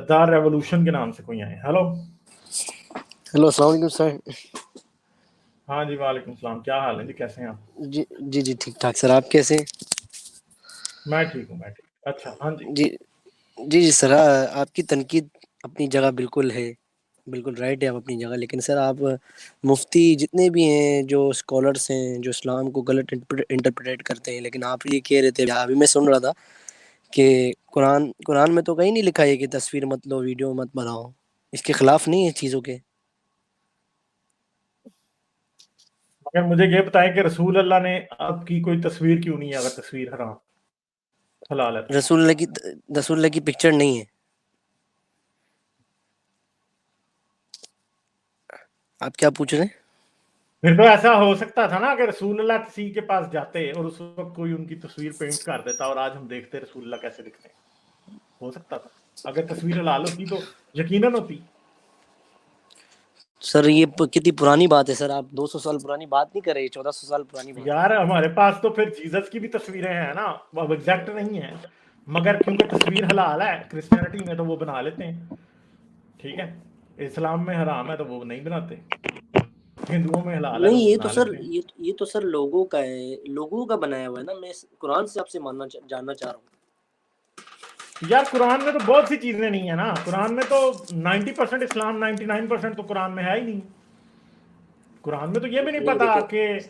गद्दार रेवोल्यूशन के नाम से कोई आए। हेलो हेलो, अस्सलाम वालेकुम सर। हाँ जी, वालेकुम सलाम। क्या हाल है जी, कैसे हैं आप? जी जी जी ठीक ठाक सर, आप कैसे हैं? मैं ठीक हूँ, मैं ठीक। अच्छा, हाँ जी। जी जी जी सर, आपकी तनकीद अपनी जगह बिल्कुल है, बिल्कुल राइट है आप अपनी जगह। लेकिन सर आप मुफ्ती जितने भी हैं, जो स्कॉलर्स हैं, जो इस्लाम को गलत इंटरप्रेट करते हैं, लेकिन आप ये कह रहे थे, अभी मैं सुन रहा था कि कुरान कुरान में तो कहीं नहीं लिखा है कि तस्वीर मत लो, वीडियो मत बनाओ। इसके खिलाफ नहीं है चीज़ों के। मगर मुझे ये बताएं कि रसूल अल्लाह ने आपकी कोई तस्वीर क्यों नहीं है, अगर तस्वीर हराम हलाल है तो? रसूल की पिक्चर नहीं है। आप क्या पूछ रहे हैं? फिर तो ऐसा हो सकता था ना कि रसूल अल्लाह किसी के पास जाते और उस वक्त कोई उनकी तस्वीर पेंट कर देता और आज हम देखते रसूल अल्लाह कैसे दिखते हैं। हो सकता था। अगर तस्वीर हलाल होती तो यकीनन होती। सर ये कितनी पुरानी बात है सर, आप 200 साल पुरानी बात नहीं कर रहे, 1400 साल पुरानी बात है। यार हमारे पास तो फिर जीसस की भी तस्वीरें हैं ना, अब एग्जैक्ट नहीं है, मगर क्योंकि तस्वीर हलाल है क्रिश्चियनिटी में तो वो बना लेते हैं। ठीक है, इस्लाम में हराम है तो वो नहीं बनाते, हिंदुओं में हलाल है तो नहीं, वो ये तो बना सर लेते हैं। ये तो सर लोगों का है, लोगों का बनाया हुआ है ना। मैं कुरान से आपसे जानना चाह रहा हूँ। यार कुरान में तो बहुत सी चीजें नहीं है ना, कुरान में तो 90% इस्लाम, 99% तो कुरान में है ही नहीं। कुरान में तो ये भी नहीं नहीं पता देखिए, कि,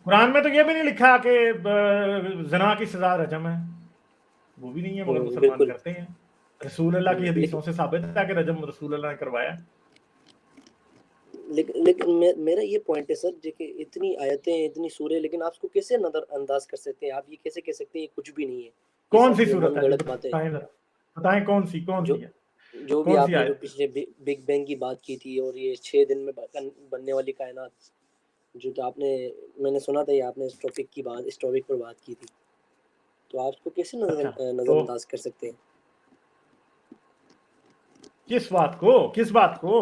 कुरान में तो ये भी नहीं लिखा कि जना की सजा रजम है, वो भी नहीं है, मगर मुसलमान बिल्कुल। करते हैं। रसूल अल्लाह की लेकिन हदीसों से साबित है कि रजम रसूल अल्लाह ने करवाया। लेकिन मेरा ये पॉइंट है सर जी कि इतनी आयतें, इतनी सूरह, लेकिन आप उसको कैसे नजरअंदाज कर सकते हैं? आप ये कैसे कह सकते हैं ये कुछ भी नहीं है? ये कौन सब सी जो सूरत मन है जी, गढ़ंत बातें, बताएं जरा, बताएं कौन जो सी है, जो भी कौन सी आपने जो आयत है? पिछले बिग बैंग की बात की थी, और ये 6 दिन में बनने वाली कायनात, जो तो आपने, मैंने सुना था ये आपने इस टॉपिक पर बात की थी, तो आप उसको कैसे अच्छा, तो नजरअंदाज कर सकते हैं? किस बात को?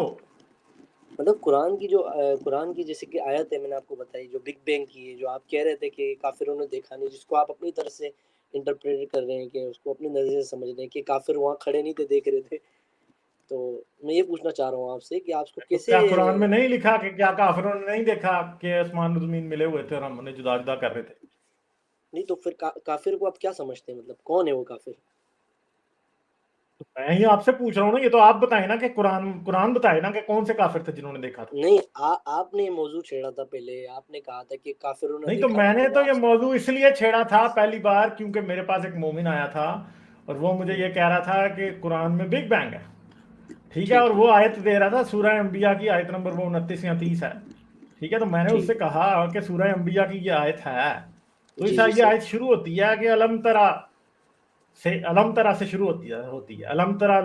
मतलब कुरान की जैसे कि आयत है, मैंने आपको बताई जो बिग बैंग की है, जो आप कह रहे थे कि काफिरों ने देखा नहीं, जिसको आप अपनी तरह से इंटरप्रेट कर रहे हैं, कि उसको अपनी नजर से समझ रहे हैं कि काफिर वहाँ खड़े नहीं थे, देख रहे थे। तो मैं ये पूछना चाह रहा हूँ आपसे कि आप उसको तो कैसे। क्या कुरान में नहीं लिखा कि क्या काफिरों ने नहीं देखा कि आसमान और जमीन मिले हुए थे और हम उन्हें जुदा जुदा कर रहे थे? नहीं तो फिर काफिर को आप क्या समझते हैं? मतलब कौन है वो काफिर? तो मैं ही आपसे पूछ रहा हूँ ना, ये तो आप बताए ना कि कुरान कुरान बताए ना कि कौन से काफिर थे जिन्होंने देखा था। नहीं, आपने ये मौजू छेड़ा था पहले, आपने कहा था कि काफिरों ने नहीं, तो देखा था, मैंने तो तो आप। ये मौजू इसलिए छेड़ा था पहली बार क्योंकि मेरे पास एक मोमिन आया था और वो मुझे ये कह रहा था कि कुरान में बिग बैंग है। ठीक है, ठीक और वो आयत दे रहा था सूरह अंबिया की आयत नंबर वो 29 या 30 है। ठीक है, तो मैंने उससे ठीक। कहा कि सूरह अंबिया की ये आयत है, तो इस जी जी ये सर। आयत शुरू होती है कि अलम तरा से शुरू होती है अलम तरा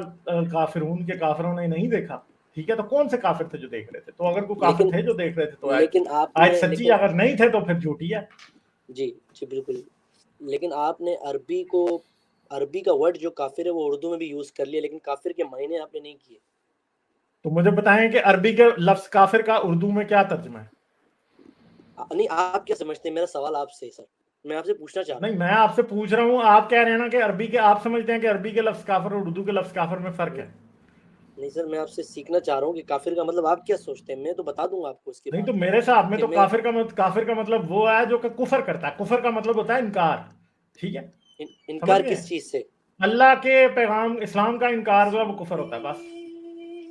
काफिरून के काफिरों ने नहीं देखा। ठीक है, तो कौन से काफिर थे जो देख रहे थे? तो अगर कोई काफिर लेकिन थे जो देख रहे थे तो आयत लेकिन आयत आपने सच्ची है, लेकिन अगर नहीं थे तो फिर झूठी है। जी जी बिल्कुल। लेकिन आपने अरबी का वर्ड जो काफिर है वो उर्दू में भी यूज कर लिया, लेकिन काफिर के मायने आपने नहीं किए। तो मुझे बताएं कि अरबी के लफ्ज काफिर का उर्दू में क्या तर्जुमा है? नहीं, आप क्या समझते हैं? मेरा सवाल आपसे है सर, मैं आपसे पूछना चाह रहा नहीं, हूँ। मैं आपसे पूछ रहा हूं, आप कह रहे हैं ना कि अरबी के, आप समझते हैं कि अरबी के लफ्ज काफिर और उर्दू के लफ्ज काफिर में फर्क नहीं, है। नहीं सर, मैं आपसे सीखना चाह रहा हूँ कि काफिर का मतलब आप क्या सोचते हैं। मैं तो बता दूंगा आपको इसके नहीं, बाद तो मेरे हिसाब में कि तो मैं काफिर का मतलब वो है जो कि कुफर करता है। कुफर का मतलब होता है इनकार। ठीक है, समझ इनकार गए? किस चीज से? अल्लाह के पैगाम इस्लाम का इनकार जो है वो कुफर होता है, बस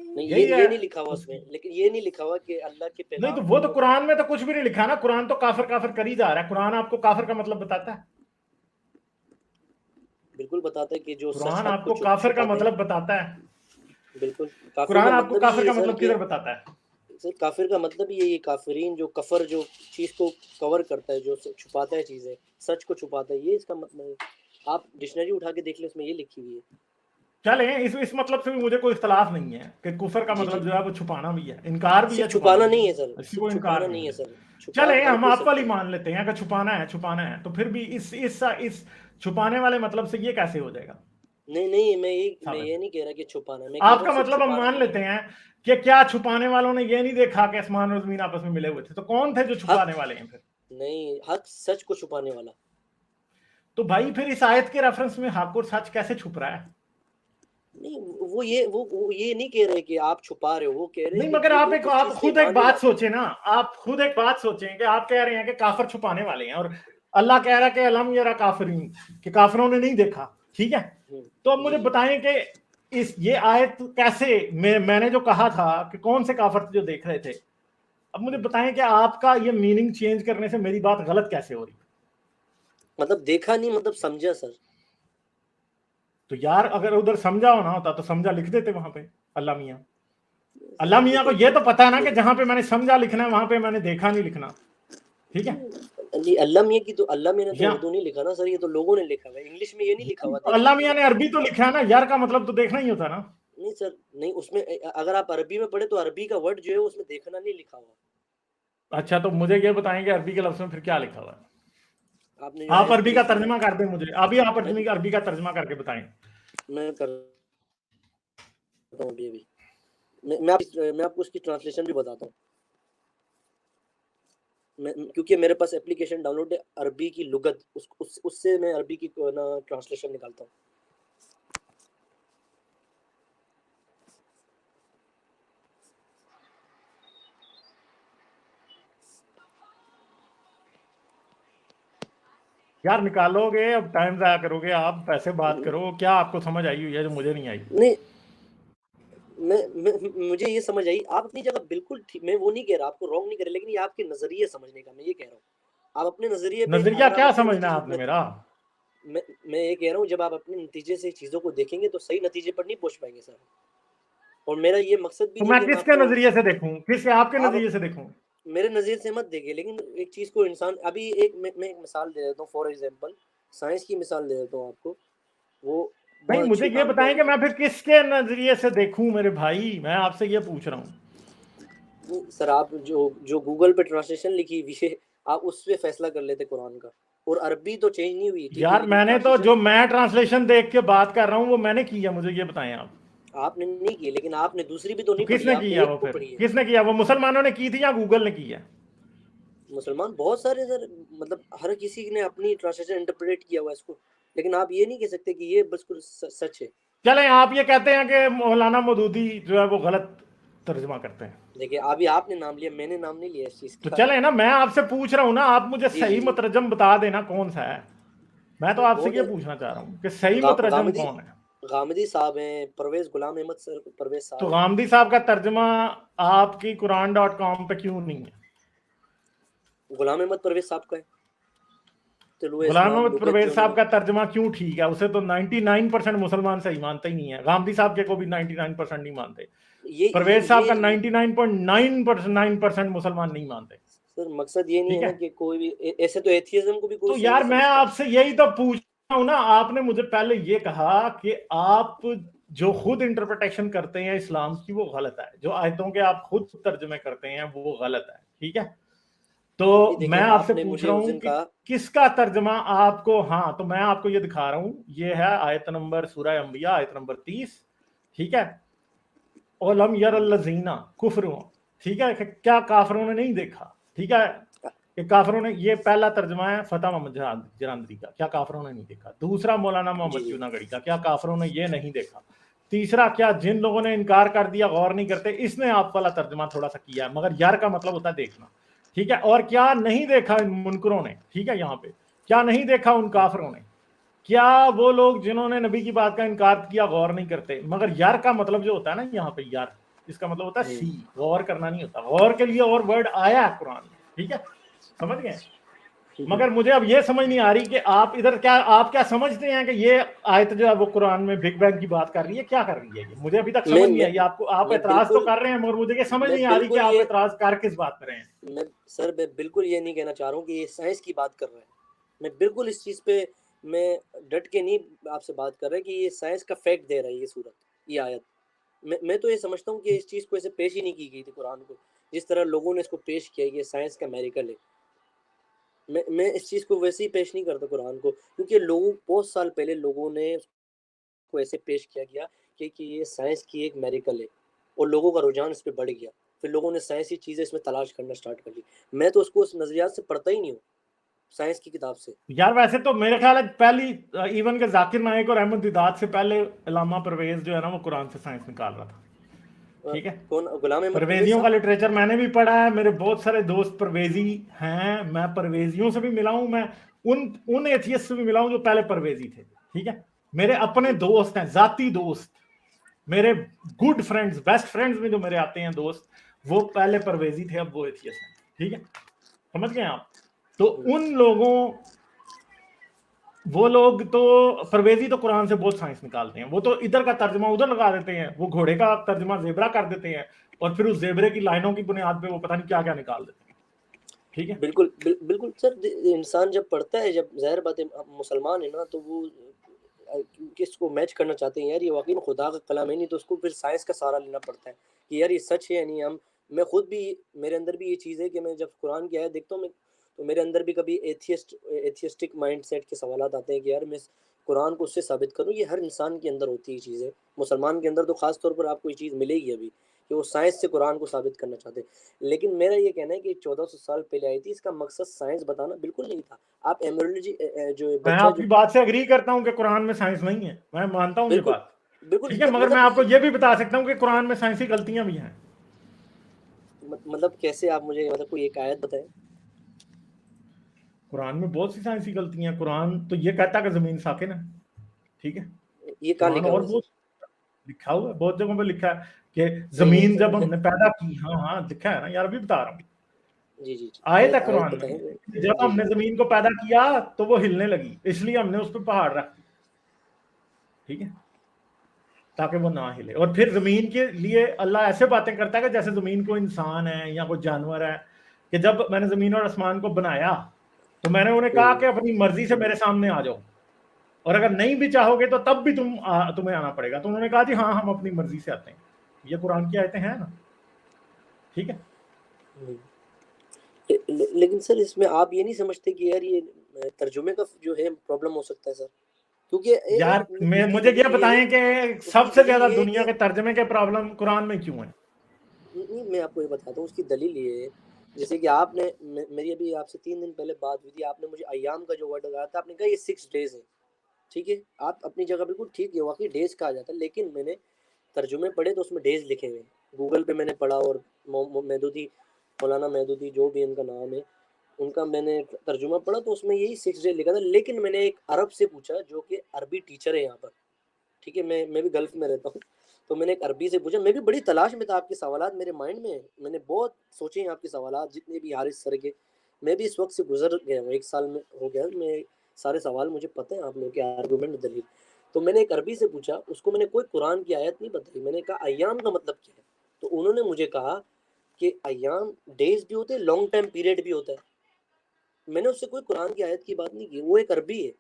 नहीं, यही है ये नहीं लिखा हुआ उसकी। उसमें, लेकिन ये नहीं लिखा हुआ कि अल्लाह के नहीं, तो पैगाम वो तो को। कुरान में तो कुछ भी नहीं लिखा ना, कुरान तो काफिर काफिर कर ही जा रहा है। कुरान आपको काफिर का मतलब बताता है? बिल्कुल बताता है कि जो सच कुरान हक को आपको काफिर का छुपाते हैं। मतलब बताता है? बिल्कुल। काफिर का कुरान आपको मतलब ही काफिर ये है का सर मतलब कि, किधर बताता है? सर काफिर का मतलब ही ये काफिरीन जो कफर, जो चीज को कवर करता है, जो छुपाता है चीजें, सच को छुपाता है, ये इसका मतलब है। आप डिक्शनरी उठा के देख ले, उसमें ये लिखी हुई है। चले, इस मतलब से भी मुझे कोई इख्तलाफ नहीं है कि कुफर का जी जी। मतलब जो है वो छुपाना भी है, इनकार भी है, सिर्फ छुपाना छुपाना भी नहीं है। है सर, इसकी सिर्फ कोई इनकार छुपाना नहीं है नहीं है मुझे। सर। छुपा चले, हर हम कोई आप सकता वाली है। मान लेते हैं कि छुपाना है, छुपाना है, तो फिर भी इस छुपाने वाले मतलब से ये कैसे हो जाएगा नहीं नहीं, मैं साबित? ये नहीं कह रहा कि छुपाना, मैं कह रहा हूँ आपका सिर्फ मतलब हम छुपाना मान नहीं है। लेते हैं कि क्या छुपाने वालों ने ये नहीं देखा कि आसमान और जमीन आपस में मिले हुए थे? तो कौन थे जो हक, छुपाने वाले हैं फिर? नहीं, हक सच को छुपाने वाला। तो भाई फिर इस आयत के रेफरेंस में हक और सच कैसे छुप रहा है? نہیں وہ یہ نہیں کہہ رہے کہ آپ چھپا رہے ہو، وہ کہہ رہے نہیں ہیں کہ مگر جو آپ لوگ اس آپ چیز سے خود ایک ایمان نہیں بات لاتے. سوچیں نا، آپ خود ایک بات سوچیں کہ آپ کہہ رہے ہیں کہ کافر چھپانے والے ہیں، اور اللہ کہہ رہا ہے کہ الم یرا کافرین، کہ کافروں نے نہیں دیکھا. ٹھیک ہے، تو اب مجھے بتائیں کہ یہ آیت کیسے، میں نے جو کہا تھا کہ کون سے کافر جو دیکھ رہے تھے، اب مجھے بتائیں کہ آپ کا یہ میننگ چینج کرنے سے میری بات غلط کیسے ہو رہی؟ مطلب دیکھا نہیں، مطلب سمجھا سر. تو یار اگر ادھر سمجھا ہونا ہوتا تو سمجھا لکھ دیتے وہاں پہ اللہ میاں. اللہ سر میاں کو دیکھیں یہ تو پتا ہے نا کہ جہاں پہ میں نے سمجھا لکھنا ہے وہاں پہ میں نے دیکھا نہیں لکھنا. ٹھیک ہے، اللہ میاں کی تو، اللہ میاں نے تو یا اردو نہیں لکھا نا سر، یہ تو لوگوں نے لکھا ہوا ہے، انگلش میں یہ نہیں لکھا ہوا دیکھا. اللہ میاں نے عربی تو لکھا ہے نا یار، کا مطلب تو دیکھنا ہی ہوتا نا. نہیں سر، نہیں اس میں اگر آپ عربی میں پڑھے تو عربی کا ورڈ جو ہے اس میں دیکھنا نہیں لکھا ہوا. اچھا تو مجھے یہ بتائیں کہ عربی کے لفظ میں پھر کیا لکھا ہوا ہے؟ آپ نے جو آپ آیت عربی پڑھی کا تھی نا، ترجمہ کر دیں مجھے ابھی، آپ عربی کا ترجمہ کر کے بتائیں. میں کرتا ہوں ابھی میں آپ کو اس کی ٹرانسلیشن بھی بتاتا ہوں. کیونکہ میرے پاس اپلیکیشن ڈاؤن لوڈ ہے عربی کی لغت، اس سے میں عربی کی ٹرانسلیشن نکالتا ہوں. یار نکالو گے اب ٹائم ضائع کرو گے آپ، پیسے بات کرو. کیا آپ کو سمجھ آئی ہوئی ہے جو مجھے نہیں آئی؟ نہیں مجھے یہ سمجھ آئی، آپ اپنی جگہ بالکل ٹھیک، میں وہ نہیں کہہ رہا، آپ کو رانگ نہیں کر رہا، لیکن یہ آپ کے نظریے سمجھنے کا میں یہ کہہ رہا ہوں. آپ اپنے نظریے پہ، نظریہ اگر آپ کیا اپنے سمجھنا ہے نتیجے، آپ نے میرا؟ میں یہ کہہ رہا ہوں جب آپ اپنے نتیجے سے چیزوں کو دیکھیں گے تو صحیح نتیجے پر نہیں پہنچ پائیں گے سر. اور میرا یہ مقصد بھی تو نہیں میں کہ میں کس آپ کے کو، نظریے سے دیکھوں، کس آپ کے آپ نظریے سے دیکھوں؟ میرے نظریے سے مت دیکھیں، لیکن ایک چیز کو انسان، ابھی میں ایک مثال دے دیتا ہوں. فار ایگزامپل سائنس کی مثال دے دیتا ہوں آپ کو، وہ نہیں بہت مجھے اچھی یہ کام کر بتائیں رہی کہ میں پھر کس کے نظریے سے دیکھوں میرے بھائی، میں آپ سے یہ پوچھ رہا ہوں. ہے. سر آپ جو گوگل پہ ٹرانسلیشن لکھی ہوئی ہے، آپ اس پہ فیصلہ کر لیتے قرآن کا. اور عربی تو چینج نہیں ہوئی، ٹھیک ہے، یار لیکن میں نے تو ٹرانسلیشن جو میں ٹرانسلیشن دیکھ کے بات کر رہا ہوں وہ میں نے کی ہے، مجھے یہ بتائیں آپ. آپ نے نہیں کی، لیکن آپ نے دوسری بھی تو تو نہیں کس پڑھی، نے آپ کی نے ہے وہ، ایک کو پھر پڑھی ہے. کس نے کیا؟ وہ مسلمانوں نے کی تھی یا گوگل نے کی ہے؟ مسلمان بہت سارے سر، مطلب ہر کسی نے اپنی ٹرانسلیشن انٹرپریٹ کیا ہوا ہے اس کو، لیکن آپ یہ نہیں کہہ سکتے کہ یہ بالکل سچ ہے. چلیں آپ یہ کہتے ہیں کہ مولانا مودودی جو ہے وہ غلط ترجمہ کرتے ہیں، دیکھیے ابھی آپ نے نام لیا، میں نے نام نہیں لیا اس چیز تو کا. چلیں نا، میں آپ سے پوچھ رہا ہوں نا، آپ مجھے جی جی صحیح جی مترجم بتا دینا کون سا ہے. میں تو سر آپ سے بہت یہ ہے. پوچھنا چاہ رہا ہوں کہ صحیح مترجم غامدی کون ہے. غامدی صاحب ہیں، پرویز غلام احمد سر، پرویز تو صاحب ہیں. غامدی صاحب کا ترجمہ آپ کی قرآن.com پہ کیوں نہیں ہے؟ غلام احمد پرویز صاحب کا ہے. طلوع غلام اسلام محمد لغت جو پرویز انہوں صاحب نے. کا ترجمہ کیوں ٹھیک ہے؟ اسے تو 99% مسلمان صحیح مانتے ہی نہیں ہے. غامدی صاحب کے کو بھی 99% نہیں مانتے. پرویز صاحب کا 99.9% مسلمان نہیں مانتے. سر مقصد یہ نہیں ہے ٹھیک نا ہے، کہ کوئی بھی ایسے، تو ایتھیزم کو بھی کوئی تو صحیح یار نہیں میں سمجھتا. آپ سے یہی تو پوچھ رہا ہوں نا. آپ نے مجھے پہلے یہ کہا کہ آپ جو خود انٹرپریٹیشن کرتے ہیں اسلام کی وہ غلط ہے، جو آیتوں کے آپ خود ترجمے کرتے ہیں وہ غلط ہے. ٹھیک ہے، تو ابھی میں دیکھیں آپ سے نے پوچھ مجھے رہا اس ہوں دن کہ کہا. کس کا ترجمہ آپ کو، ہاں تو میں آپ کو یہ دکھا رہا ہوں، یہ ہے آیت نمبر سورہ انبیاء آیت نمبر 30. ٹھیک ہے، اولم یر الذین کفروا، ٹھیک ہے، کہ کیا کافروں نے نہیں دیکھا. ٹھیک ہے، کہ کافروں نے، یہ پہلا ترجمہ ہے فتح محمد جراندری کا، کیا کافروں نے نہیں دیکھا. دوسرا مولانا جی محمد جی چوناگڑی کا، کیا کافروں نے یہ نہیں دیکھا. تیسرا، کیا جن لوگوں نے انکار کر دیا غور نہیں کرتے، اس نے آپ والا ترجمہ تھوڑا سا کیا ہے، مگر یار کا مطلب ہوتا ہے دیکھنا. ٹھیک ہے، اور کیا نہیں دیکھا ان منکروں نے. ٹھیک ہے، یہاں پہ کیا نہیں دیکھا ان کافروں نے، کیا وہ لوگ جنہوں نے نبی کی بات کا انکار کیا غور نہیں کرتے. مگر یار کا مطلب جو ہوتا ہے نا یہاں پہ، یار اس کا مطلب ہوتا ہے سی، غور کرنا نہیں ہوتا. غور کے لیے اور ورڈ آیا ہے قرآن میں. ٹھیک ہے، سمجھ گئے. مگر مجھے اب یہ سمجھ نہیں آ رہی کہ آپ ادھر کیا سمجھتے ہیں کہ یہ آیت جو ہے وہ قرآن میں بگ بینگ کی بات کر رہی ہے، کیا کر رہی ہے یہ مجھے ابھی تک میں سمجھ نہیں میں آئی. آپ میں اعتراض تو بالکل کر رہے ہیں مگر مجھے یہ سمجھ میں نہیں آ رہی کہ بالکل آپ یہ اعتراض کر کس بات کر رہے ہیں. میں بالکل یہ نہیں کہنا چاہ رہا ہوں کہ یہ سائنس کی بات کر رہا ہے. میں بالکل اس چیز پہ میں ڈٹ کے نہیں آپ سے بات کر رہا کہ یہ سائنس کا فیکٹ دے رہا ہے یہ صورت، یہ آیت. میں تو یہ سمجھتا ہوں کہ اس چیز کو ایسے پیش ہی نہیں کی گئی تھی قرآن کو، جس طرح لوگوں نے اس کو پیش کیا یہ سائنس کا میریکل ہے. میں اس چیز کو ویسے ہی پیش نہیں کرتا قرآن کو، کیونکہ لوگوں بہت سال پہلے لوگوں نے اس کو ایسے پیش کیا گیا کہ یہ سائنس کی ایک میریکل ہے، اور لوگوں کا رجحان اس پہ بڑھ گیا. پھر لوگوں نے سائنسی چیزیں اس میں تلاش کرنا سٹارٹ کر لی. میں تو اس کو اس نظریات سے پڑھتا ہی نہیں ہوں. साइंस की किताब से? यार वैसे तो मेरे ख्याल है पहली इवन के जाकिर नाइक और अहमद दिदात से पहले अल्लामा परवेज जो है ना वो कुरान से साइंस निकाल रहा था। ठीक है, कौन? गुलाम अहमद परवेज परवेजियों का साहब? लिटरेचर मैंने भी पढ़ा है, मेरे बहुत सारे दोस्त परवेजी हैं, मैं परवेजियों से भी मिला हूं, मैं उन एथियस्ट से भी मिला हूं जो पहले परवेजी थे। ठीक है, मेरे अपने दोस्त हैं, जाती दोस्त, मेरे गुड फ्रेंड्स, बेस्ट फ्रेंड्स में जो मेरे आते हैं दोस्त, वो पहले परवेजी थे, अब वो एथियस्ट हैं। ठीक है, समझ गए आप? तो उन लोगों, वो लोग तो परवेजी तो कुरान से बहुत साइंस निकालते हैं, वो तो इधर का तर्जमा उधर लगा देते हैं, वो घोड़े का तर्जमा जेबरा कर देते हैं और फिर उस जेबरे की लाइनों की बुनियाद पे वो पता नहीं क्या क्या निकाल देते हैं। ठीक है, बिल्कुल सर। इंसान जब पढ़ता है, जब ज़ाहिर बात है मुसलमान है ना, तो वो किसको मैच करना चाहते हैं, यार ये वाकई में खुदा का कलाम है, नहीं तो उसको फिर साइंस का सहारा लेना पड़ता है कि यार ये सच है या नहीं। मैं खुद भी, मेरे अंदर भी ये चीज़ है कि मैं जब कुरान की आयत देखता हूँ, मैं तो मेरे अंदर भी कभी एथियस्टिक माइंड सेट के सवाल आते हैं कि यार मैं कुरान को उससे साबित करूँ। ये हर इंसान के अंदर होती है चीज़ें, मुसलमान के अंदर तो ख़ास तौर पर आपको ये चीज़ मिलेगी अभी कि वो साइंस से कुरान को साबित करना चाहते हैं। लेकिन मेरा ये कहना है कि 1400 साल पहले आई थी, इसका मकसद साइंस बताना बिल्कुल नहीं था। आप एमरोलॉजी जो मैं बच्चा आपकी बात से अग्री करता हूं कि कुरान में साइंस नहीं है, मैं मानता हूं ये बिल्कुल बात। बिल्कुल ठीक है, मगर मैं आपको ये भी बता सकता हूं कि कुरान में साइंसी गलतियां भी हैं। मतलब कैसे? आप मुझे मतलब कोई एक आयत बताएं। कुरान में बहुत सी साइंसी गलतियां हैं। कुरान तो ये कहता है कि जमीन साकिन है। ठीक है, ये कहाँ कुरान लिखा हुआ और है बहुत सर? लिखा हुआ है, बहुत जगहों पे लिखा है कि नहीं जमीन जब सर। हमने पैदा की, हाँ हाँ लिखा है ना यार, अभी बता रहा हूँ, जी जी जी, आयत है आयत कुरान बताएं। में, जब जी हमने जी जमीन को पैदा किया तो वो हिलने लगी, इसलिए हमने उस पर पहाड़ रख दी। ठीक है, ताकि वो ना हिले। और फिर जमीन के लिए अल्लाह ऐसे बातें करता है कि जैसे जमीन को इंसान है या कोई जानवर है, कि जब मैंने जमीन और आसमान को बनाया तो मैंने उन्हें कहा कि अपनी मर्जी से मेरे सामने आ जाओ, और अगर नहीं भी चाहोगे तो तब भी तुम्हें आना पड़ेगा। तो उन्होंने कहा जी हाँ, हम अपनी मर्जी से आते हैं। ये कुरान की आयतें हैं ना। ठीक है, लेकिन सर इसमें आप ये नहीं समझते कि यार ये तर्जुमे का जो है प्रॉब्लम हो सकता है सर? क्योंकि यार उसकी मुझे क्या दलील ये बताएं है, कि उसकी सबसे दलील ज्यादा ये है दुनिया कि के तर्जमे के प्रॉब्लम कुरान में क्यों है? नहीं, मैं आपको ये बताता हूँ उसकी दलील ये है। जैसे कि आपने मेरी अभी आपसे 3 दिन पहले बात हुई थी, आपने मुझे अय्याम का जो वर्ड लगाया था, आपने कहा ये 6 डेज है। ठीक है, आप अपनी जगह बिल्कुल ठीक है, वाकई डेज कहा जाता है, लेकिन मैंने तर्जुमे पढ़े तो उसमें डेज लिखे हुए हैं। गूगल पे मैंने पढ़ा, और महदूदी, मौलाना महदूदी जो भी इनका नाम है, उनका मैंने तर्जुमा पढ़ा तो उसमें यही 6 डे लिखा था। लेकिन मैंने एक अरब से पूछा जो कि अरबी टीचर है यहाँ पर। ठीक है, मैं भी गल्फ में रहता हूँ, तो मैंने एक अरबी से पूछा। मैं भी बड़ी तलाश में था, आपके सवालात मेरे माइंड में है, मैंने बहुत सोचे हैं आपके सवालात जितने भी हारिस सर के। मैं भी इस वक्त से गुजर गया हूँ, 1 साल में हो गया, मैं सारे सवाल मुझे पता है, आप लोग के आर्गूमेंट दलील। तो मैंने एक अरबी से पूछा, उसको मैंने कोई कुरान की आयत नहीं बताई, मैंने कहा अय्याम का मतलब क्या है? तो उन्होंने मुझे कहा कि अय्याम डेज भी होते हैं, लॉन्ग टाइम पीरियड भी होता है। मैंने उससे कोई कुरान की आयत की बात नहीं की, वो एक अरबी है।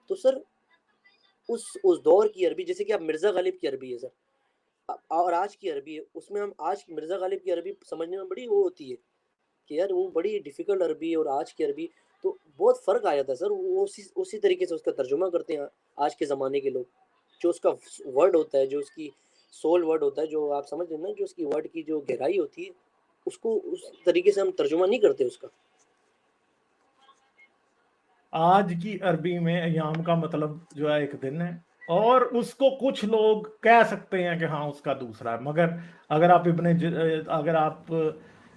तो सर उस दौर की अरबी, जैसे कि आप मिर्ज़ा गालिब की अरबी है सर, और आज की अरबी है, उसमें हम आज मिर्ज़ा गालिब की अरबी समझने में बड़ी वो होती है कि यार वो बड़ी डिफ़िकल्ट अरबी है, और आज की अरबी तो बहुत फ़र्क आ जाता है सर। वो उसी तरीके से उसका तर्जुमा करते हैं आज के ज़माने के लोग। जो उसका वर्ड होता है, जो उसकी सोल वर्ड होता है, जो आप समझ रहे हैं ना, जो उसकी वर्ड की जो गहराई होती है, उसको उस तरीके से हम तर्जुमा नहीं करते उसका। आज की अरबी में अय्याम का मतलब जो है एक दिन है, और उसको कुछ लोग कह सकते हैं कि हाँ उसका दूसरा है, मगर अगर आप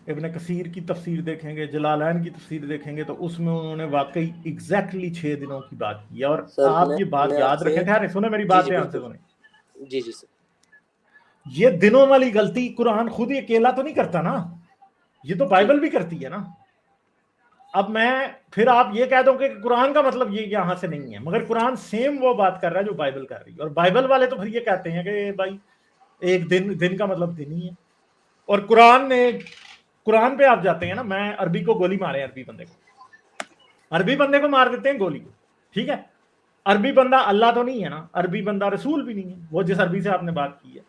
इब्ने कसीर की तफसीर देखेंगे, जलालैन की तफसीर देखेंगे, तो उसमें उन्होंने वाकई एग्जैक्टली 6 दिनों की बात की है। और सर आप ये बात मैं याद आपसे, रखें, ठहरे सुने मेरी जी बात जी ध्यान से बिल्कुल, सुने। जी जी सर, ये दिनों वाली गलती कुरान खुद ही अकेला तो नहीं करता ना, ये तो जी बाइबल भी करती है ना। अब मैं फिर आप ये कह दो कि कुरान का मतलब ये यहां से नहीं है, मगर कुरान सेम वो बात कर रहा है जो बाइबल कर रही है। और बाइबल वाले तो फिर ये कहते हैं कि भाई एक दिन का मतलब दिन ही है। और कुरान पे आप जाते हैं ना, मैं अरबी को गोली मारे, अरबी बंदे को मार देते हैं गोली को। ठीक है, अरबी बंदा अल्लाह तो नहीं है ना, अरबी बंदा रसूल भी नहीं है, वो जिस अरबी से आपने बात की है। जी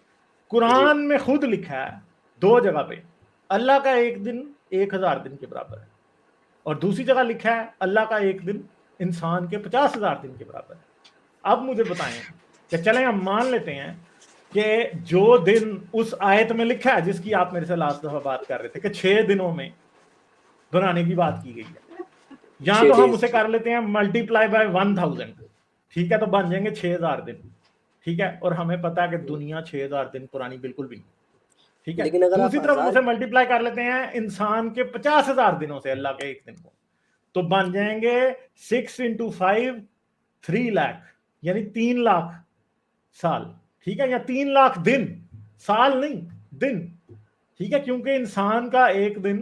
कुरान में खुद लिखा है 2 जगह पे अल्लाह का एक दिन 1000 दिन के बराबर है, और दूसरी जगह लिखा है अल्लाह का एक दिन इंसान के 50,000 दिन के बराबर है। अब मुझे बताएं कि चलें हम मान लेते हैं कि जो दिन उस आयत में लिखा है, जिसकी आप मेरे से लास्ट दफा बात कर रहे थे कि 6 दिनों में बनाने की बात की गई है, यहाँ 6 तो हम days उसे ठीक। कर लेते हैं मल्टीप्लाई बाय 1000, ठीक है, तो बन जाएंगे 6000 दिन, ठीक है, और हमें पता है कि दुनिया 6000 दिन पुरानी बिल्कुल भी नहीं, ठीक है। लेकिन अगर आप दूसरी तरफ हम 1000 उसे मल्टीप्लाई कर लेते हैं इंसान के 50,000 दिनों से, अल्लाह के एक दिन को, तो बन जाएंगे 6 × 5 3 लाख, यानी 3 लाख साल, ठीक है, या 3 लाख दिन, साल नहीं दिन, ठीक है, क्योंकि इंसान का एक दिन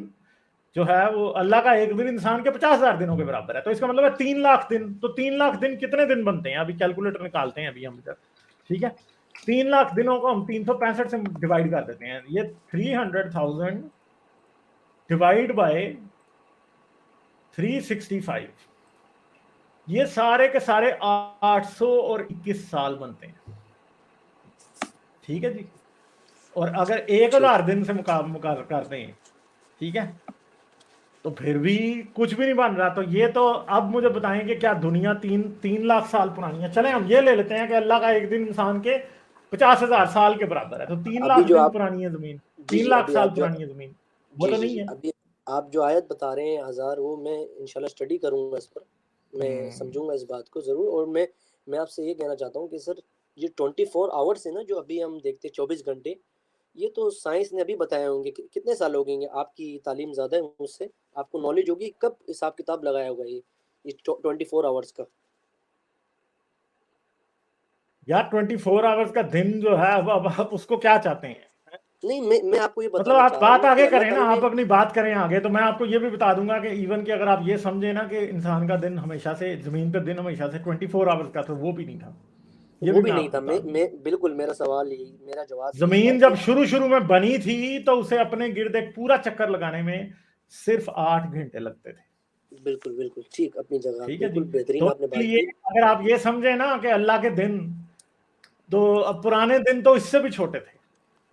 जो है वो, अल्लाह का एक दिन इंसान के 50,000 दिनों के बराबर है, तो इसका मतलब है 3 लाख दिन। तो 3 लाख दिन कितने दिन बनते हैं, अभी कैलकुलेटर निकालते हैं अभी हम इधर, ठीक है। 3 लाख दिनों को हम 365 से डिवाइड कर देते हैं, ये 300,000 डिवाइड बाय 365, ये सारे के सारे 821 साल बनते हैं, ठीक है जी। और अगर 1000 दिन से मुकाबला करते हैं, ठीक है, तो फिर भी कुछ भी नहीं बन रहा। तो ये तो अब मुझे बताएं कि क्या दुनिया 3 लाख साल पुरानी है? चले हम ये ले लेते हैं कि अल्लाह का एक दिन इंसान के 50,000 साल के बराबर है, तो 3 अभी लाख जो दिन आप पुरानी है जमीन, जी 3 जी लाख अभी साल आप जो पुरानी है जमीन, वो जी तो जी नहीं जी है। अभी आप जो आयत बता रहे हैं 1000, वो मैं इंशाल्लाह स्टडी करूंगा इस पर, मैं समझूंगा इस बात को ज़रूर। और मैं आपसे ये कहना चाहता हूँ कि सर ये 24 आवर्स है ना जो अभी हम देखते हैं, 24 घंटे, ये तो साइंस ने अभी बताए होंगे। कितने साल हो गए? आपकी तालीम ज़्यादा है मुझसे, आपको नॉलेज होगी, कब हिसाब किताब लगाया होगा ये 24 आवर्स का? यार 24 आवर्स का दिन जो है, अब आप उसको क्या चाहते हैं? नहीं, मैं आपको ये मतलब बताना आप चाह रहा बात हूँ कि आगे अल्लाह करें ना, ताला ने आप अपनी बात करें आगे, तो मैं आपको ये भी बता दूंगा कि इवन कि अगर आप ये समझे ना कि इंसान का दिन हमेशा से, जमीन पे दिन हमेशा से 24 आवर्स का, तो वो भी नहीं था, ये वो भी भी मैं नहीं आपको था। बता मैं दूंगा। बिल्कुल, मेरा सवाल यही, मेरा जवाब यही था जमीन जब कि शुरू शुरू में बनी थी तो उसे अपने गिर्द एक पूरा चक्कर लगाने में सिर्फ 8 घंटे लगते थे, बिल्कुल बिल्कुल ठीक अपनी जगह, ठीक है जी। बिल्कुल बेहतरीन तो आपने बात इसलिए की। अगर आप ये समझे ना कि अल्लाह के दिन, तो अब पुराने दिन तो इससे भी छोटे थे,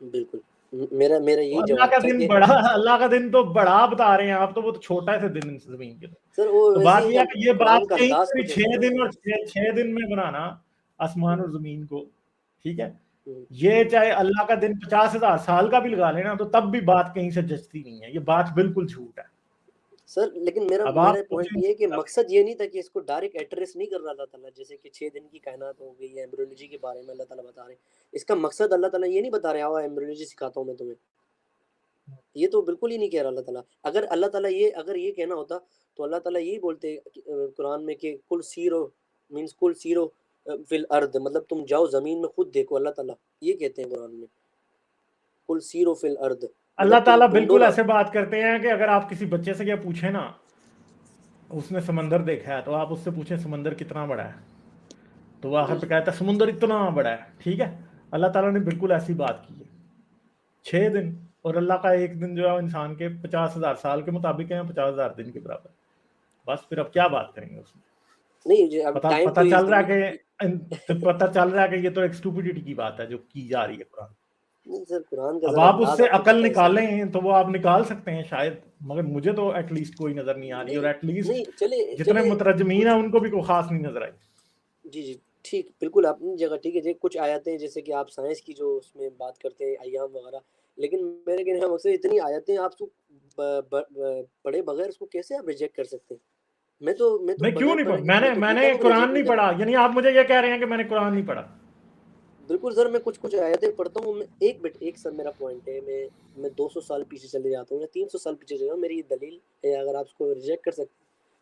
बिल्कुल मेरा मेरा तो यही अल्लाह जवाब का था दिन कि बड़ा, अल्लाह का दिन तो बड़ा बता रहे हैं आप, तो वो तो छोटा थे दिन जमीन के। सर वो तो वैसे बात ही यह है कि ये बात कुरान का कहीं अंदाज से भी कुछ ऐसा 6 है ना। दिन और 6 दिन में बनाना आसमान हम्म, और जमीन को, ठीक है, हम्म। ये चाहे अल्लाह का दिन 50,000 साल का भी लगा लेना, तो तब भी बात कहीं से जचती नहीं है, ये बात बिल्कुल झूठ है। सर लेकिन मेरा अब आप मेरा पॉइंट सोचें ये है इस कि बात मकसद ये नहीं था कि इसको डायरेक्ट एड्रेस नहीं कर रहा अल्लाह ताला, जैसे कि 6 दिन की कायनात हो गई है, एम्ब्रियोलॉजी के बारे में अल्लाह ताला बता रहे हैं। इसका मकसद अल्लाह ताला ये नहीं बता रहे, आओ एम्ब्रियोलॉजी सिखाता हूँ मैं तुम्हें, ये तो बिल्कुल ही नहीं कह रहा अल्लाह ताला। अगर अल्लाह ताला अगर ये कहना होता तो अल्लाह ताला यही बोलते कुरान में कि कुल सीरो, मीन्स कुल सीरो फिल अर्द, मतलब तुम जाओ ज़मीन में खुद देखो, अल्लाह ताला ये कहते हैं कुरान में, कुल सीरो फिल अर्द, अल्लाह मतलब तुम ताला ढूंढो बिल्कुल ना। ऐसे बात करते हैं कि अगर आप किसी बच्चे से क्या पूछे ना, उसने समंदर देखा है, तो आप उससे पूछें समंदर कितना बड़ा है, तो वो आखिर जी पे जी कहता है समुंदर इतना बड़ा है, ठीक है। अल्लाह ताला ने बिल्कुल ऐसी बात की है, 6 दिन, और अल्लाह का एक दिन जो है इंसान के 50,000 साल के मुताबिक है, 50,000 दिन के बराबर। बस फिर अब क्या बात करेंगे उसमें? नहीं जी, अब पता टाइम पता तो चल रहा है नहीं कि पता चल रहा है कि ये तो एक स्टूपिडिटी की बात है जो की जा रही है कुरान। सर, कुरान का अब जरा आप अंदाज उससे आपको अकल पता है सर। निकालें तो वो आप निकाल सकते हैं शायद, मगर मुझे तो एटलीस्ट कोई नजर नहीं आ रही, और नहीं एटलीस्ट नहीं, चले जितने चले मुतरजमीन है कुछ उनको भी कोई खास नहीं नजर आई। जी जी ठीक, बिल्कुल अपनी जगह ठीक है जी। कुछ आयतें जैसे कि आप साइंस की जो उसमें बात करते हैं अय्याम वगैरह, लेकिन मेरे कहने का मकसद इतनी आयतें आप उसको पढ़े बगैर उसको कैसे आप रिजेक्ट कर सकते हैं? मैं तो मैं क्यों बगैर नहीं पढ़, पढ़े मैं मैंने तो मैंने किताबों को कुरान रिजेक्ट नहीं नहीं कर रहा। पढ़ा, यानी आप मुझे ये कह रहे हैं कि मैंने कुरान नहीं पढ़ा? बिल्कुल सर, मैं कुछ कुछ आयतें पढ़ता हूँ। मैं एक सर मेरा पॉइंट है, मैं 200 साल पीछे चले जाता हूँ या 300 साल पीछे चले जाऊँ, मेरी ये दलील है। अगर आप उसको रिजेक्ट कर सकते,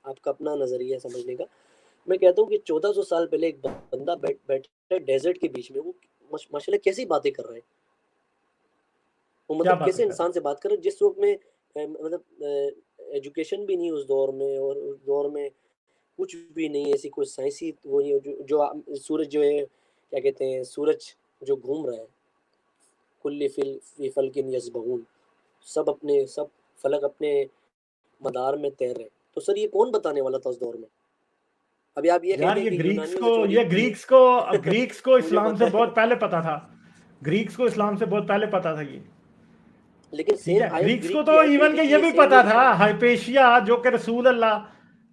आपका अपना नजरिया है समझने का। मैं कहता हूँ कि 1400 साल पहले एक बंदा बैठा है डेजर्ट के बीच में, वो माशाल्लाह कैसी बातें कर रहा है। वो क्या मतलब बातें कैसे कर रहे इंसान से बात कर रहे हैं जिस वक्त में मतलब एजुकेशन भी नहीं उस दौर में, और उस दौर में कुछ भी नहीं, ऐसी कोई साइंसी वो नहीं है। सूरज जो है, क्या कहते हैं, सूरज जो घूम रहा है, कुल्ली फी फलकिन यस्बहून, सब फलक अपने मदार में तैर रहे हैं। तो सर ये कौन बताने वाला था उस दौर में? अभी आप ये यार कहते हैं ये कि ग्रीक्स यूनानियों को से चोरी ये की ग्रीक्स को है। ग्रीक्स को मुझे इस्लाम से पता है, बहुत पहले पता था, ग्रीक्स को इस्लाम से बहुत पहले पता था ये, लेकिन ठीक सेम है। आयत ग्रीक्स को ग्रीक की तो आयत इवन कहती के थी ये ये भी सेम पता यही था, था। हाइपेशिया जो कि रसूल अल्लाह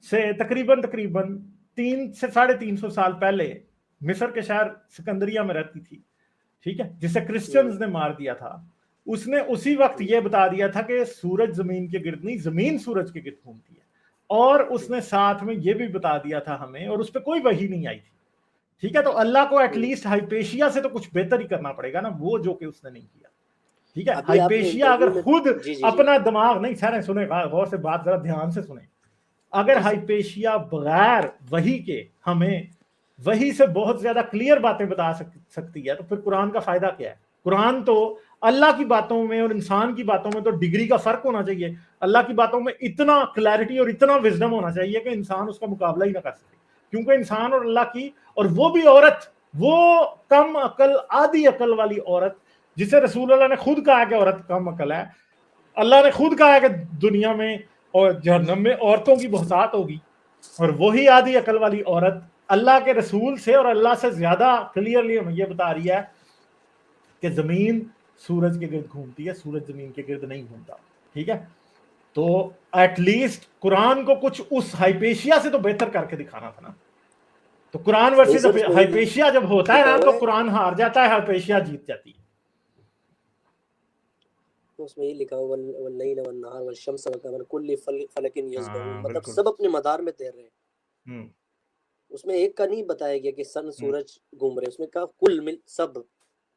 से तकरीबन तकरीबन 300 से 350 साल पहले मिस्र के शहर सिकंदरिया में रहती थी, ठीक है, जिसे हम्म, क्रिश्चियंस ने मार दिया था। उसने उसी वक्त हम्म, ये बता दिया था कि सूरज जमीन के गिर्द नहीं, जमीन सूरज के गिर्द घूमती है। اور اس نے ساتھ میں یہ بھی بتا دیا تھا ہمیں, اور اس پہ کوئی وحی نہیں آئی تھی, ٹھیک ہے, تو اللہ کو ایٹ لیسٹ ہائپیشیا سے تو کچھ بہتر ہی کرنا پڑے گا نا, وہ جو کہ اس نے نہیں کیا, ٹھیک ہے. ابھی آپ نے ہائپیشیا اگر انٹرویو میں خود جی جی جی اپنا دماغ نہیں, سر سنیں غور سے بات ذرا دھیان سے سنیں, اگر جی سر ہائپیشیا بغیر وحی کے ہمیں وحی سے بہت زیادہ کلیئر باتیں بتا سکتی ہے, تو پھر قرآن کا فائدہ کیا ہے؟ قرآن تو اللہ کی باتوں میں اور انسان کی باتوں میں تو ڈگری کا فرق ہونا چاہیے. اللہ کی باتوں میں اتنا کلیئرٹی اور اتنا وزڈم ہونا چاہیے کہ انسان اس کا مقابلہ ہی نہ کر سکے, کیونکہ انسان اور اللہ کی, اور وہ بھی عورت, وہ کم عقل آدھی عقل والی عورت جسے رسول اللہ نے خود کہا کہ عورت کم عقل ہے, اللہ نے خود کہا کہ دنیا میں اور جہنم میں عورتوں کی بہتات ہوگی, اور وہی آدھی عقل والی عورت اللہ کے رسول سے اور اللہ سے زیادہ کلیئرلی ہمیں یہ بتا رہی ہے کہ زمین سورج کے گرد گھومتی ہے, سورج زمین کے گرد نہیں گھومتا, ٹھیک ہے. تو ایٹ لیسٹ قرآن کو کچھ اس ہائپیشیا سے تو بہتر کر کے دکھانا تھا نا. تو قرآن نہیں ورسز سر اس میں ہائپیشیا جب ہوتا ہے لکھا نا ہوا تو ہے, قرآن ہار جاتا ہے, ہائپیشیا جیت جاتی ہے. اس میں یہ لکھا ہوا واللیل والنہار والشمس والقمر کل فلک یسبحون, مطلب بالکل. سب اپنے مدار میں تیر رہے ہیں. اس میں ایک کا نہیں بتایا گیا کہ سن سورج گھوم رہے, اس میں کہا کل مل سب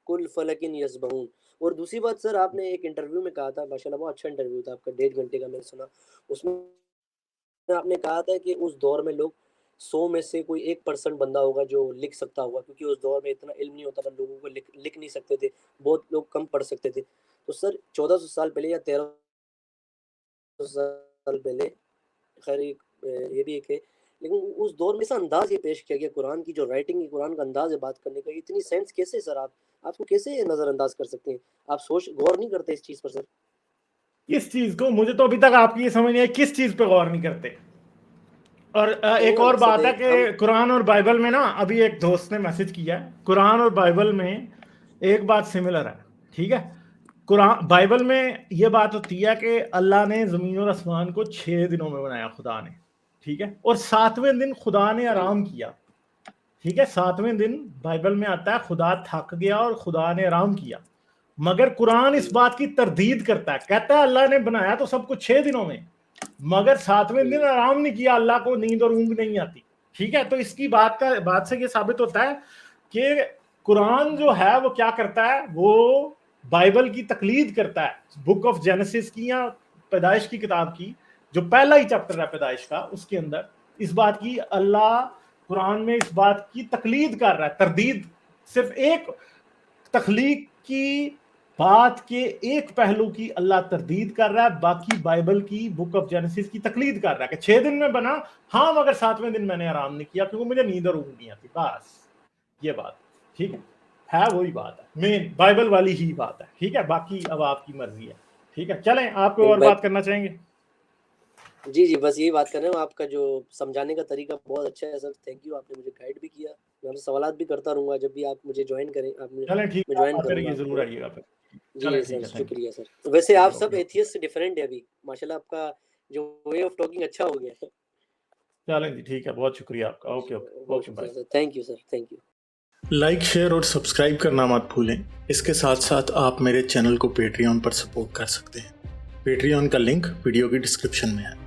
کل فلک یسبحون. اور دوسری بات سر, آپ نے ایک انٹرویو میں کہا تھا, ماشاءاللہ بہت اچھا انٹرویو تھا آپ کا, 1.5 گھنٹے کا میں نے سنا, اس میں آپ نے کہا تھا کہ اس دور میں لوگ 100 میں سے کوئی 1% بندہ ہوگا جو لکھ سکتا ہوگا, کیونکہ اس دور میں اتنا علم نہیں ہوتا تھا, لوگوں کو لکھ نہیں سکتے تھے, بہت لوگ کم پڑھ سکتے تھے. تو سر 1400 سال پہلے یا 1300 سال پہلے, خیر یہ بھی ایک ہے, لیکن اس دور میں ایسا انداز یہ پیش کیا گیا قرآن کی جو رائٹنگ, قرآن کا انداز ہے بات کرنے کا, اتنی سینس کیسے سر, آپ کو کیسے نظر انداز کر سکتے ہیں؟ آپ غور نہیں کرتے اس چیز پر سر؟ کس چیز کو؟ مجھے تو ابھی تک آپ کی یہ سمجھ نہیں ہے کس چیز پہ غور نہیں کرتے. اور ایک اور بات ہے کہ قرآن اور بائبل میں نا, ابھی ایک دوست نے میسج کیا ہے, قرآن اور بائبل میں ایک بات سملر ہے, ٹھیک ہے. قرآن بائبل میں یہ بات ہوتی ہے کہ اللہ نے زمین اور آسمان کو 6 دنوں میں بنایا خدا نے, ٹھیک ہے, اور 7ویں دن خدا نے آرام کیا, ٹھیک ہے. 7ویں دن بائبل میں آتا ہے خدا تھک گیا اور خدا نے آرام کیا, مگر قرآن اس بات کی تردید کرتا ہے, کہتا ہے اللہ نے بنایا تو سب کچھ 6 دنوں میں, مگر 7ویں دن آرام نہیں کیا, اللہ کو نیند اور اونگ نہیں آتی, ٹھیک ہے. تو اس کی بات سے یہ ثابت ہوتا ہے کہ قرآن جو ہے وہ کیا کرتا ہے, وہ بائبل کی تقلید کرتا ہے, بک آف جینیسس کی یا پیدائش کی کتاب کی, جو پہلا ہی چیپٹر ہے پیدائش کا, اس کے اندر اس بات کی اللہ قرآن میں اس بات کی تقلید کر رہا ہے, تردید, صرف ایک تخلیق کی بات کے ایک پہلو کی اللہ تردید کر رہا ہے, باقی بائبل کی بک آف جینیسس کی تقلید کر رہا ہے کہ 6 دن میں بنا, ہاں مگر 7ویں دن میں نے آرام نہیں کیا کیونکہ مجھے نیند اور اونگ نہیں آتی, بس یہ بات, ٹھیک ہے وہی بات ہے, مین بائبل والی ہی بات ہے, ٹھیک ہے. باقی اب آپ کی مرضی ہے, ٹھیک ہے. چلیں, آپ کو اور بات کرنا چاہیں گے؟ جی جی بس یہی بات کر رہے ہیں, آپ کا جو سمجھانے کا طریقہ بہت اچھا ہے سر, تھینک یو, آپ نے مجھے گائیڈ بھی کیا, میں سوالات بھی کرتا رہوں گا جب بھی آپ مجھے جوائن کریں, چلیں ٹھیک میں ہے, جوائن آپ کروں گا یہ آپ ضرور کو. آئیے گا پھر. جی سر شکریہ سر. ویسے آپ سب ایتھیسٹ سے ڈیفرنٹ ہے ابھی, ماشاءاللہ آپ کا جو وے آف ٹاکنگ اچھا ہو گیا ہے. چلیں جی ٹھیک ہے, بہت شکریہ آپ کا. Okay okay bye. Thank you sir, thank you. Like, share اور سبسکرائب کرنا مت بھولیں. اس کے ساتھ ساتھ آپ میرے چینل کو پیٹریون پر سپورٹ کر سکتے ہیں. پیٹریون کا لنک ویڈیو کی ڈسکرپشن میں ہے.